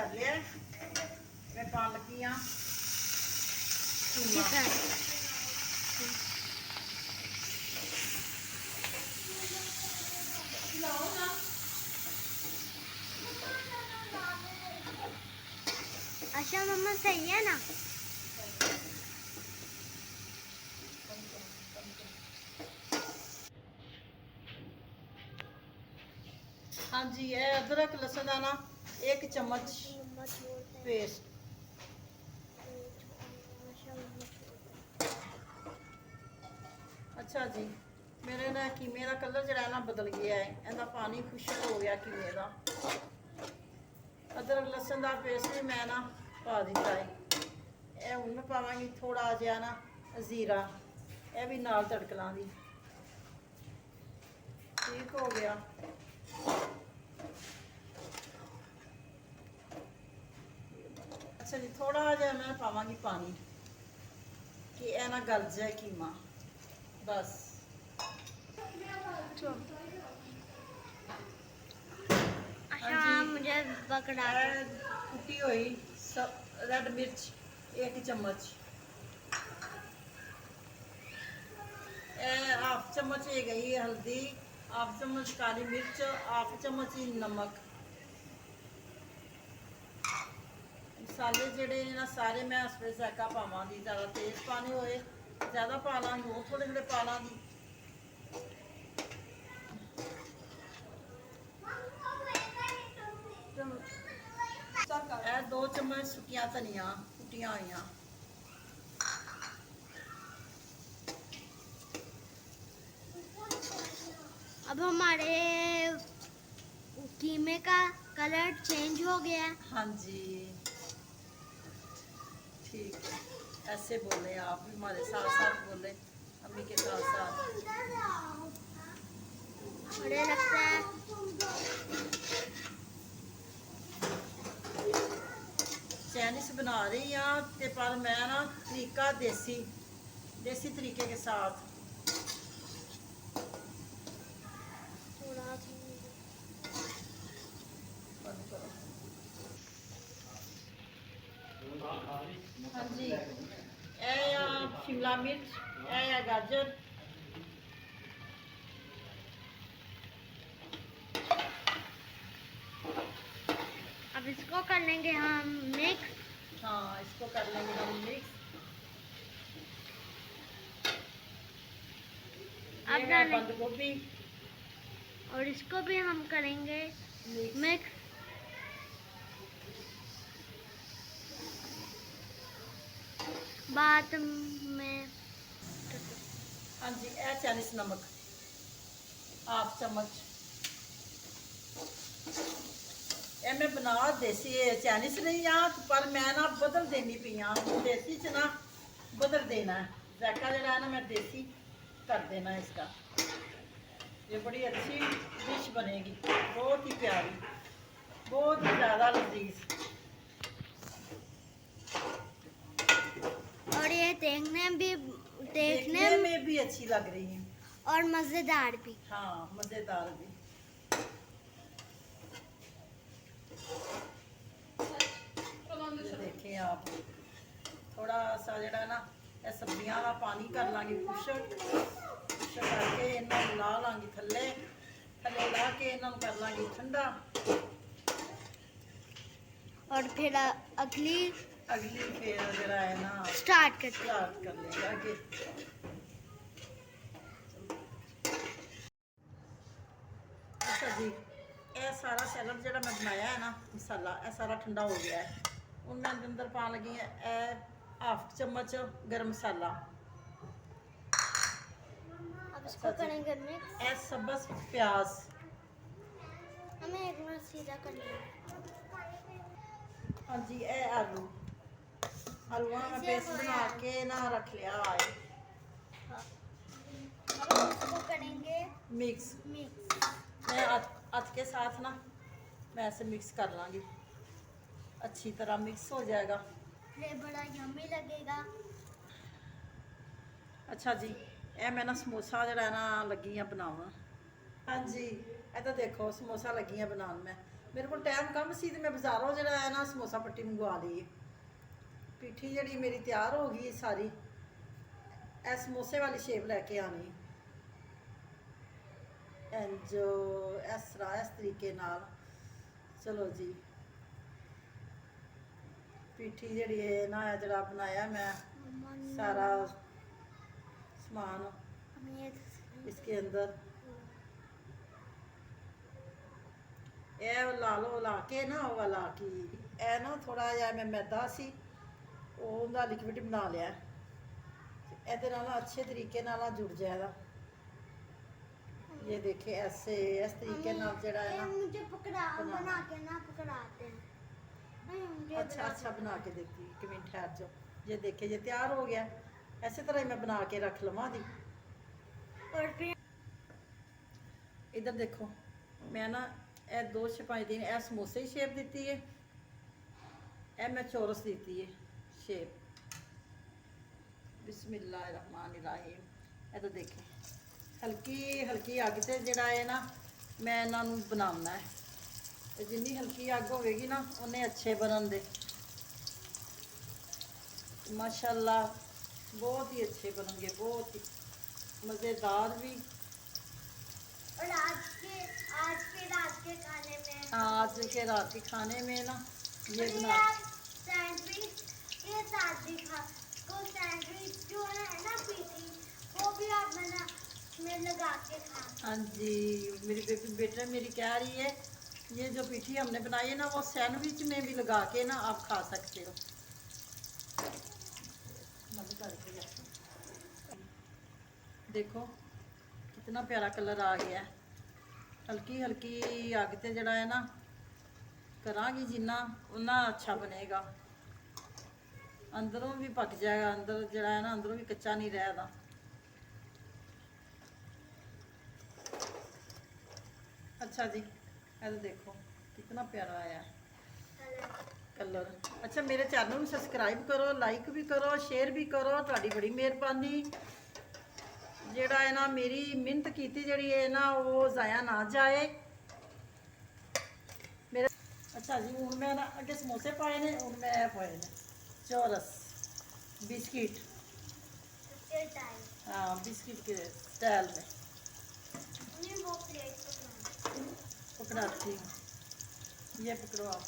कर लिया। मैं पान लगी हाँ अच्छा मम्मा सही है ना। हाँ जी, ये अदरक लहसुन का ना 1 चम्मच पेस्ट। अच्छा जी, मेरे ना कीमे का कलर जरा ना बदल गया है, इहदा पानी खुश्क हो गया कीमे का। अदरक लहसुन का पेस्ट भी मैं ना पा दिता है। ये हूँ मैं पावांगी थोड़ा जहा ना जीरा, यह भी नाल तड़क लाँगी। ठीक हो गया। अच्छा जी, थोड़ा जहा मैं पावांगी पानी कि यह ना गल जाए कीमा, बस। हाँ अच्छा जी, मुझे पकड़ा कुटी हुई रेड मिर्च 1 चम्मच, हाफ चम्मच ये गई हल्दी, हाफ चम्मच काली मिर्च, हाफ चम्मच ही नमक। मसाले जोड़े ना सारे मैं इस वे जैका पावांगी, ज़्यादा तेज पाने होए ज़्यादा पा लाँगी, वो थोड़े थोड़े पा लाँगी। यह 2 चम्मच सुकिया धनिया कुटिया हुई। अब हमारे कीमे का कलर चेंज हो गया है। हाँ जी, ठीक है, ऐसे बोले आप भी, हमारे साथ साथ बोले, अम्मी के साथ साथ। मुझे लगता है चाइनीज बना रही हाँ, पर मैं ना तरीका देसी तरीके के साथ। थोड़ा हाँ जी, यह शिमला मिर्च, यह गाजर, अब इसको कर लेंगे हम मिक्स। हाँ इसको कर लेंगे हम मिक्स। अब ये है डालें बंद गोभी, और इसको भी हम करेंगे मिक्स। बाद में हाँ जी, यह चाइनीज नमक हाफ चम्मच। ये मैं बना देसी चाइनीज नहीं हाँ, पर मैं ना बदल देनी पई हाँ, देसी च ना बदल देना है जायका जरा है ना, मैं देसी कर देना है इसका। ये बड़ी अच्छी डिश बनेगी, बहुत ही प्यारी, बहुत ही ज़्यादा लजीज। और ये देखने में भी अच्छी लग रही है और मज़ेदार भी। हाँ मज़ेदार भी। देखें आप, थोड़ा सा जरा ना ये सब्जियां का पानी कर लाँगी खुशक करके इन्हों ला लाँगी थले थले ला के इन्हों कर लाँगी ठंडा। और फिर अगली फिर जरा है ना स्टार्ट कर लेंगे आगे। अच्छा जी, यह सारा सैलड जो मैं बनाया है ना मसाला, यह सारा ठंडा हो गया है। हूँ मैं अंदर पा लगी है हाफ चम्मच गर्म मसाला। अब इसको करेंगे मिक्स। यह सब्ज़ प्याज, हमें एक बार सीधा कर लेंगे। हाँ जी, यह आलू आलूआ मैं पेस्ट बना के ना रख लिया है। अब हम इसको करेंगे मिक्स। मैं हाथ के साथ ना मैं ऐसे मिक्स कर लाँगी, अच्छी तरह मिक्स हो जाएगा। ये बड़ा यम्मी लगेगा। अच्छा जी, यह मैं ना समोसा जरा ना लगी हाँ बनावा। हाँ जी, ये तो देखो समोसा लगी हाँ बनाने में। ਮੇਰੇ ਕੋਲ ਟਾਈਮ ਕਮ ਸੀ ਤੇ ਮੈਂ ਬਾਜ਼ਾਰੋਂ ਜਿਹੜਾ ਹੈ ਨਾ ਸਮੋਸਾ ਪੱਟੀ ਮੰਗਵਾ ਲਈ ਹੈ। ਪਿੱਠੀ ਜਿਹੜੀ ਮੇਰੀ ਤਿਆਰ ਹੋ ਗਈ ਸਾਰੀ, ਇਹ ਸਮੋਸੇ ਵਾਲੀ ਸ਼ੇਪ ਲੈ ਕੇ ਆਣੀ ਇੰਜ ਇਸ ਤਰ੍ਹਾਂ ਇਸ ਤਰੀਕੇ ਨਾਲ। ਚਲੋ ਜੀ, ਪਿੱਠੀ ਜਿਹੜੀ ਹੈ ਨਾ ਜਿਹੜਾ बनाया मैं मम्मा ने सारा सामान हमें ये इसके अंदर ਇਹ ਲਾ ਲਓ, ਲਾ ਕੇ ਨਾ ਉਹ ਵਾਲਾ ਕਿ ਇਹ ਨਾ ਥੋੜਾ ਜਿਹਾ ਮੈਂ ਮੈਦਾ ਸੀ ਉਹਦਾ ਲਿਕਵਿਡ ਬਣਾ ਲਿਆ, ਇਹਦੇ ਨਾਲ ਅੱਛੇ ਤਰੀਕੇ ਨਾਲ ਜੁੜ ਜਾਏਗਾ। ये देखिए ऐसे इस तरीके ਨਾਲ ਜਿਹੜਾ है ना मुझे पकड़ा बना बना के ना पकड़ाते हैं। नहीं मुझे अच्छा अच्छा बना के देती, एक मिनट ठहर जाओ। ये देखिए ये तैयार हो गया, ऐसे तरह ही मैं बना के रख लवा दी। और फिर इधर देखो मैं ना ਇਹ 2 ਛਪਾਈ ਦੀ ਇਹ ਸਮੋਸੇ ਦੀ ਸ਼ੇਪ ਦਿੱਤੀ ਹੈ, ਇਹ ਮੈਂ ਚੌਰਸ ਦਿੱਤੀ ਹੈ ਸ਼ੇਪ। ਬਿਸਮਿਲ੍ਲਾਹਿਰਰਹਿਮਾਨਿਰਰਹੀਮ। ਇਹ ਤਾਂ ਦੇਖੇ ਹਲਕੀ ਹਲਕੀ ਅੱਗ ਤੇ ਜਿਹੜਾ ਹੈ ਨਾ ਮੈਂ ਇਹਨਾਂ ਨੂੰ ਬਣਾਉਣਾ ਹੈ, ਤੇ ਜਿੰਨੀ ਹਲਕੀ ਅੱਗ ਹੋਵੇਗੀ ਨਾ ਉਹਨੇ ਅੱਛੇ ਬਣਨਗੇ। ਮਾਸ਼ਾਅੱਲਾ ਬਹੁਤ ਹੀ ਅੱਛੇ ਬਣਨਗੇ, ਬਹੁਤ ਹੀ ਮਜ਼ੇਦਾਰ भी। और आज के रात के खाने में आज के रात के खाने में ना ये और बना आप सैंडविच के साथ भी खा को सैंडविच जो है ना पीटी वो भी आप बना में लगा के खा। हाँ जी, मेरी बेटा मेरी कह रही है ये जो पीठी हमने बनाई है ना वो सैंडविच में भी लगा के ना आप खा सकते हो। देखो कितना प्यारा कलर आ गया है। हल्की हल्की अग ते जड़ा है ना करांगी जिन्ना उन्ना अच्छा बनेगा, अंदरों भी पक जाएगा, अंदर जड़ा है ना अंदरों भी कच्चा नहीं रहता। अच्छा जी, ये तो देखो कितना प्यारा आया है कलर। अच्छा मेरे चैनल में सब्सक्राइब करो, लाइक भी करो, शेयर भी करो, तुहाडी बड़ी मेहरबानी। ਜਿਹੜਾ ਹੈ ਨਾ ਮੇਰੀ ਮਿਹਨਤ ਕੀਤੀ ਜਿਹੜੀ ਹੈ ਨਾ ਉਹ ਜ਼ਾਇਆ ਨਾ ਜਾਏ ਮੇਰੇ। ਅੱਛਾ ਜੀ, ਹੁਣ ਮੈਂ ਨਾ ਅੱਗੇ ਸਮੋਸੇ ਪਾਏ ਨੇ, ਹੁਣ ਮੈਂ ਪਾਏ ਨੇ ਚੌਰਸ बिस्किट। हाँ बिस्किट के स्टाइल में वो प्लेट पकड़ाती हूँ। ये पकड़ो आप।